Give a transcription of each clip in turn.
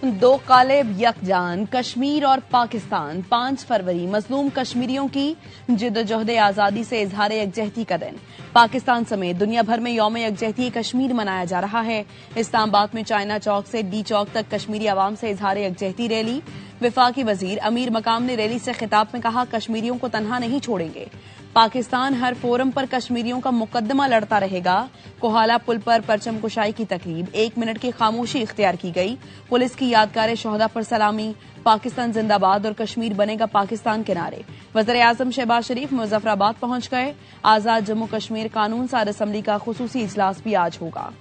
दो कालिब यकजान कश्मीर और पाकिस्तान 5 फरवरी मजलूम कश्मीरियों की जिद्दोजहद आजादी से इजहार यकजहती का दिन। पाकिस्तान समेत दुनिया भर में यौम यकजहती कश्मीर मनाया जा रहा है। इस्लामाबाद में चाइना चौक से डी चौक तक कश्मीरी आवाम से इजहार यकजहती रैली। विफाकी वजीर अमीर मकाम ने रैली से खिताब में कहा, कश्मीरियों को तन्हा नहीं छोड़ेंगे। पाकिस्तान हर फोरम पर कश्मीरियों का मुकदमा लड़ता रहेगा। कोहाला पुल पर परचम कुशाई की तकरीब, 1 मिनट की खामोशी इख्तियार की गई। पुलिस की यादगार शोहदा पर सलामी। पाकिस्तान जिंदाबाद और कश्मीर बनेगा पाकिस्तान के नारे। वज़ीर आज़म शहबाज शरीफ मुजफ्फराबाद पहुंच गए। आजाद जम्मू कश्मीर कानून साज असम्बली का खुसूसी इजलास भी आज होगा।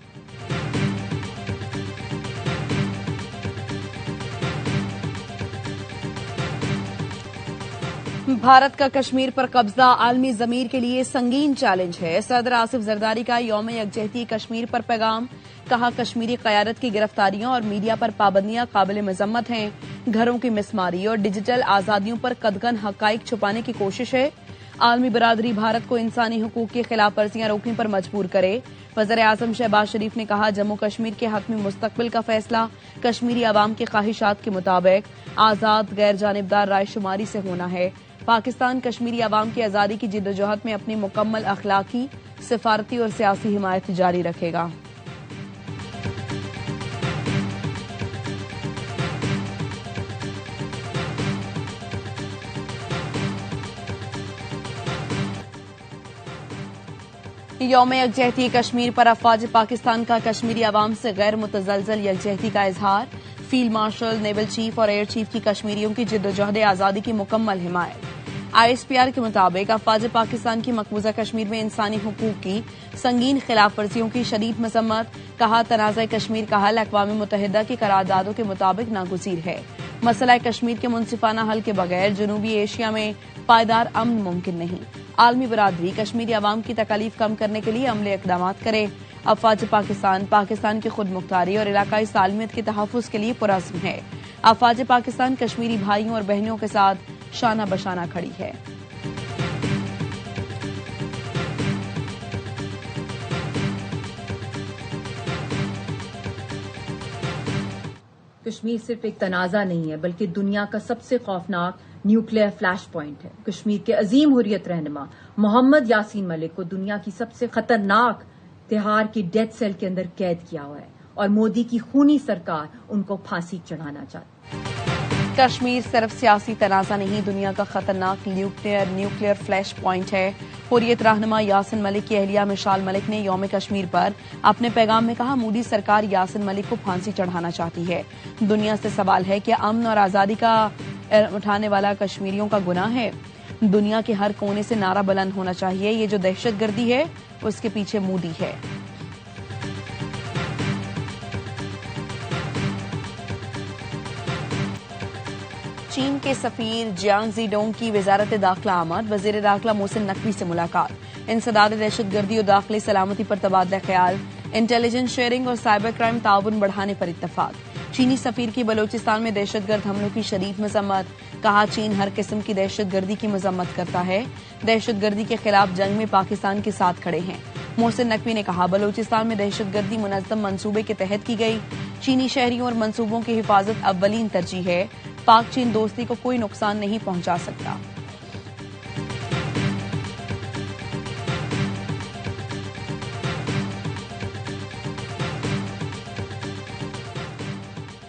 भारत का कश्मीर पर कब्जा आलमी जमीर के लिए संगीन चैलेंज है। सदर आसिफ जरदारी का यौम यकजहती कश्मीर पर पैगाम। कहा, कश्मीरी कयादत की गिरफ्तारियां और मीडिया पर पाबंदियां काबिल मजम्मत हैं। घरों की मिसमारी और डिजिटल आजादियों पर कदगन हकाइक छुपाने की कोशिश है। आलमी बरादरी भारत को इंसानी हुकूक की खिलाफ वर्जियां रोकने पर मजबूर करे। वज़ीर आज़म शहबाज शरीफ ने कहा, जम्मू कश्मीर के हक में मुस्तकबिल का फैसला कश्मीरी आवाम की ख्वाहिशात के मुताबिक आजाद गैर जानिबदार रायशुमारी से होना है। पाकिस्तान कश्मीरी आवाम की आजादी की जिद्दोजहद में अपनी मुकम्मल अखलाकी, सिफारती और सियासी हिमायत जारी रखेगा। यौम यकजहती कश्मीर पर अफवाज पाकिस्तान का कश्मीरी आवाम से गैर मुतजलजल यकजहती का इजहार। फील्ड मार्शल, नेवल चीफ और एयर चीफ की कश्मीरियों की जिद्दोजहद आजादी की मुकम्मल हिमायत। ISPR के मुताबिक अफवाज पाकिस्तान की मकबूजा कश्मीर में इंसानी हुकूक की संगीन खिलाफ वर्जियों की शदीद मजम्मत। कहा, तनाज़ा कश्मीर का हल अक़वाम मुत्तहिदा की करारदादों के मुताबिक नागुज़ीर है। मसला कश्मीर के मुनसिफाना हल के बगैर जनूबी एशिया में पायदार अमन मुमकिन नहीं। आलमी बरादरी कश्मीरी आवाम की तकालीफ कम करने के लिए अमली इक़दाम करे। अफवाज पाकिस्तान पाकिस्तान की खुद मुख्तारी और इलाकाई सालमियत के तहफ़्फ़ुज़ के लिए पुरअज़्म है। अफवाज पाकिस्तान कश्मीरी भाइयों और बहनों के साथ शाना बशाना खड़ी है। कश्मीर सिर्फ एक तनाज़ा नहीं है, बल्कि दुनिया का सबसे खौफनाक न्यूक्लियर फ्लैश पॉइंट है। कश्मीर के अजीम हुर्रियत रहनुमा मोहम्मद यासीन मलिक को दुनिया की सबसे खतरनाक तिहार की डेथ सेल के अंदर कैद किया हुआ है और मोदी की खूनी सरकार उनको फांसी चढ़ाना चाहती है। कश्मीर सिर्फ सियासी तनाज़ा नहीं, दुनिया का खतरनाक न्यूक्लियर फ्लैश पॉइंट है। हुर्रियत रहनुमा यासिन मलिक की अहलिया मिशाल मलिक ने यौम कश्मीर पर अपने पैगाम में कहा, मोदी सरकार यासिन मलिक को फांसी चढ़ाना चाहती है। दुनिया से सवाल है कि अमन और आजादी का उठाने वाला कश्मीरियों का गुनाह है। दुनिया के हर कोने से नारा बुलंद होना चाहिए, ये जो दहशतगर्दी है उसके पीछे मोदी है। चीन के सफीर जियांग ज़ीडोंग की वजारत दाखिला आमद। वजीर दाखिला मोहसिन नकवी से मुलाकात। इंसदाद दहशतगर्दी और दाखिली सलामती पर तबादला ख्याल। इंटेलिजेंस शेयरिंग और साइबर क्राइम ताउन बढ़ाने पर इत्तफाक। चीनी सफीर की बलोचिस्तान में दहशतगर्द हमलों की शदीद मजम्मत। कहा, चीन हर किस्म की दहशतगर्दी की मजम्मत करता है। दहशतगर्दी के खिलाफ जंग में पाकिस्तान के साथ खड़े हैं। मोहसिन नकवी ने कहा, बलोचिस्तान में दहशतगर्दी मुनज़्ज़म मंसूबे के तहत की गई। चीनी शहरियों और मंसूबों की हिफाजत अव्वलीन तरजीह है। पाक चीन दोस्ती को कोई नुकसान नहीं पहुंचा सकता।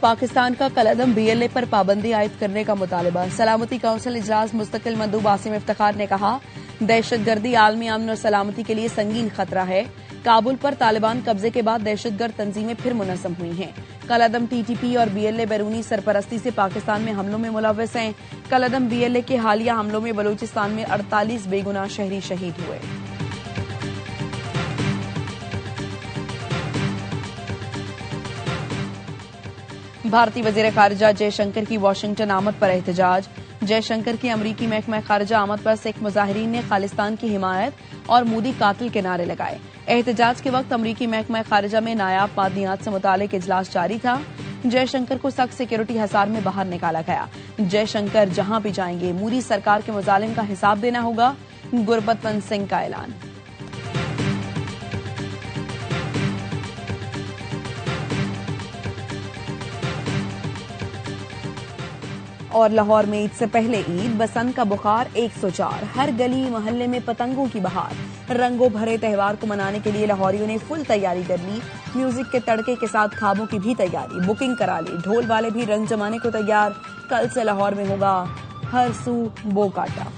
पाकिस्तान का कलअदम BLA पर पाबंदी आयद करने का मुतालबा। सलामती काउंसिल इजलास मुस्तकिल मंदूब आसिम इफ्तिखार ने कहा, दहशतगर्दी आलमी अमन और सलामती के लिए संगीन खतरा है। काबुल पर तालिबान कब्जे के बाद दहशतगर्द तंजीमें फिर मुनज़्ज़म हुई हैं। कलअदम TTP और BLA बैरूनी सरपरस्ती से पाकिस्तान में हमलों में मुलव्वस हैं। कलअदम BLA के हालिया हमलों में बलूचिस्तान में 48 बेगुनाह शहरी शहीद हुए। भारतीय वजीर खारिजा जयशंकर की वाशिंगटन आमद पर एहतजाज। जयशंकर की अमरीकी महकमा खारिजा आमद पर सिख मुजाहिरीन ने खालिस्तान की हिमायत और मोदी कातिल के नारे लगाए। एहतजाज के वक्त अमरीकी महकमा खारिजा में नायाब मादनियात से मुतालिक इजलास जारी था। जयशंकर को सख्त सिक्योरिटी हिसार में बाहर निकाला गया। जयशंकर जहां भी जाएंगे मोदी सरकार के मुजालिम का हिसाब देना होगा। गुरबतवंत सिंह का ऐलान। और लाहौर में ईद से पहले ईद, बसंत का बुखार 104, हर गली मोहल्ले में पतंगों की बहार। रंगों भरे त्योहार को मनाने के लिए लाहौरियों ने फुल तैयारी कर ली। म्यूजिक के तड़के के साथ खाबों की भी तैयारी, बुकिंग करा ली। ढोल वाले भी रंग जमाने को तैयार। कल से लाहौर में होगा हर सू बो काटा।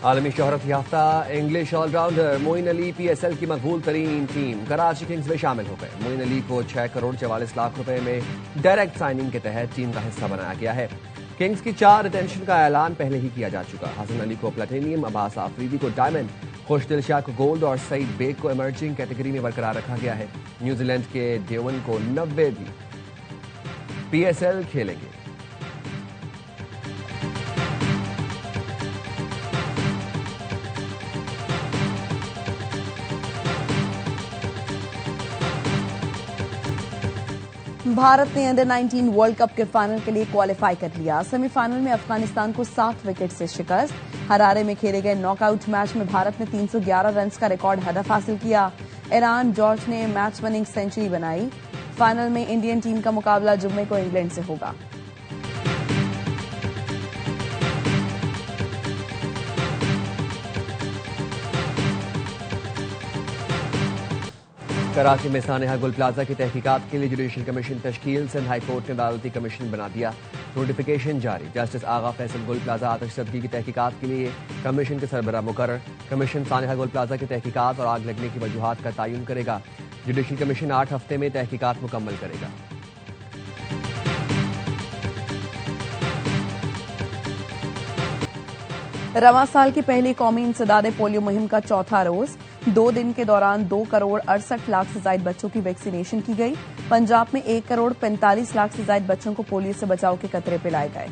आलमी शोहरत याफ्ता English allrounder Moeen Ali PSL की मकबूल तरीन टीम कराची किंग्स में शामिल हो गए। मोइन अली को 6 करोड़ 44 लाख रुपए में डायरेक्ट साइनिंग के तहत टीम का हिस्सा बनाया गया है। किंग्स की 4 रिटेंशन का ऐलान पहले ही किया जा चुका। हसन अली को प्लेटिनियम, अब्बास आफरीदी को डायमंड, खुशदिल शाह को गोल्ड और सईद बेग को इमर्जिंग कैटेगरी में बरकरार रखा गया है। न्यूजीलैंड के डेवन को 90 भी PSL खेलेंगे। भारत ने अंडर 19 वर्ल्ड कप के फाइनल के लिए क्वालिफाई कर लिया। सेमीफाइनल में अफगानिस्तान को 7 विकेट से शिकस्त। हरारे में खेले गए नॉकआउट मैच में भारत ने 311 रन का रिकॉर्ड हदफ हासिल किया। ईरान जॉर्ज ने मैच विनिंग सेंचुरी बनाई। फाइनल में इंडियन टीम का मुकाबला जुम्मे को इंग्लैंड से होगा। कराची में सानेहा गुल प्लाजा की तहकीकात के लिए जुडिशल कमीशन तश्कील। सिंध हाई कोर्ट ने अदालती कमीशन बना दिया। नोटिफिकेशन जारी। जस्टिस आगा फैसल गुल प्लाजा आतिशज़दगी की तहकीकात के लिए कमीशन के सरबराह मुकर्रर। कमीशन सानेहा गुल प्लाजा की तहकीकात और आग लगने की वजूहात का तयन करेगा। जुडिशल कमीशन 8 हफ्ते में तहकीकात मुकम्मल करेगा। रवां साल की पहली कौमी इंसदादे पोलियो मुहिम का चौथा रोज 2 दिन के दौरान 2 करोड़ 68 लाख से ज्यादा बच्चों की वैक्सीनेशन की गई। पंजाब में 1 करोड़ 45 लाख से ज्यादा बच्चों को पोलियो से बचाव के कतरे पिलाए गए।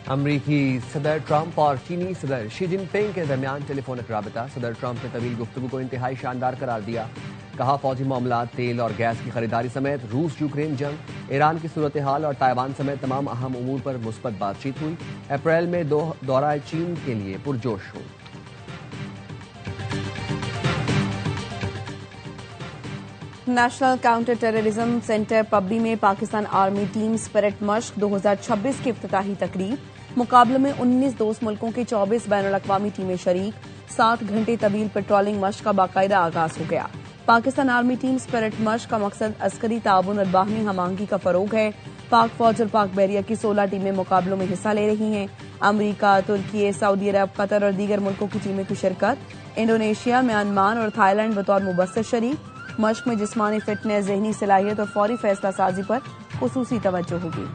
अमरीकी सदर ट्रंप और चीनी सदर शी जिनपिंग के दरमियान टेलीफोनिक राबता। सदर ट्रंप ने तवील गुफ्तगू को इंतहाई शानदार करार दिया। कहा, फौजी मामला, तेल और गैस की खरीदारी समेत रूस यूक्रेन जंग, ईरान की सूरत हाल और ताइवान समेत तमाम अहम उमूर पर मुस्बत बातचीत हुई। अप्रैल में दौरा चीन के लिए पुरजोश हो। नेशनल काउंटर टेररिज्म सेंटर पब्बी में पाकिस्तान आर्मी टीम स्पिरिट मश्क 2026 की इफ्तिताही तकरीब। मुकाबले में 19 दोस्त मुल्कों की 24 बैनुल अक़वामी टीमें शरीक। 7 घंटे तवील पेट्रोलिंग मश्क का बाकायदा आगाज हो गया। पाकिस्तान आर्मी टीम स्पिरिट मश्क का मकसद अस्करी ताउन और बाहमी हमांगी का फरोग है। पाक फौज और पाक बहरिया की 16 टीमें मुकाबलों में हिस्सा ले रही हैं। अमरीका, तुर्की, सऊदी अरब, कतर और दीगर मुल्कों की टीमों की शिरकत। इंडोनेशिया, म्यांमार और थाईलैंड बतौर मुबस्सिर शरीक। मश्क में जिस्मानी फिटनेस, ज़हनी सलाहियत और फौरी फैसला साजी पर खुसूसी तवज्जो होगी।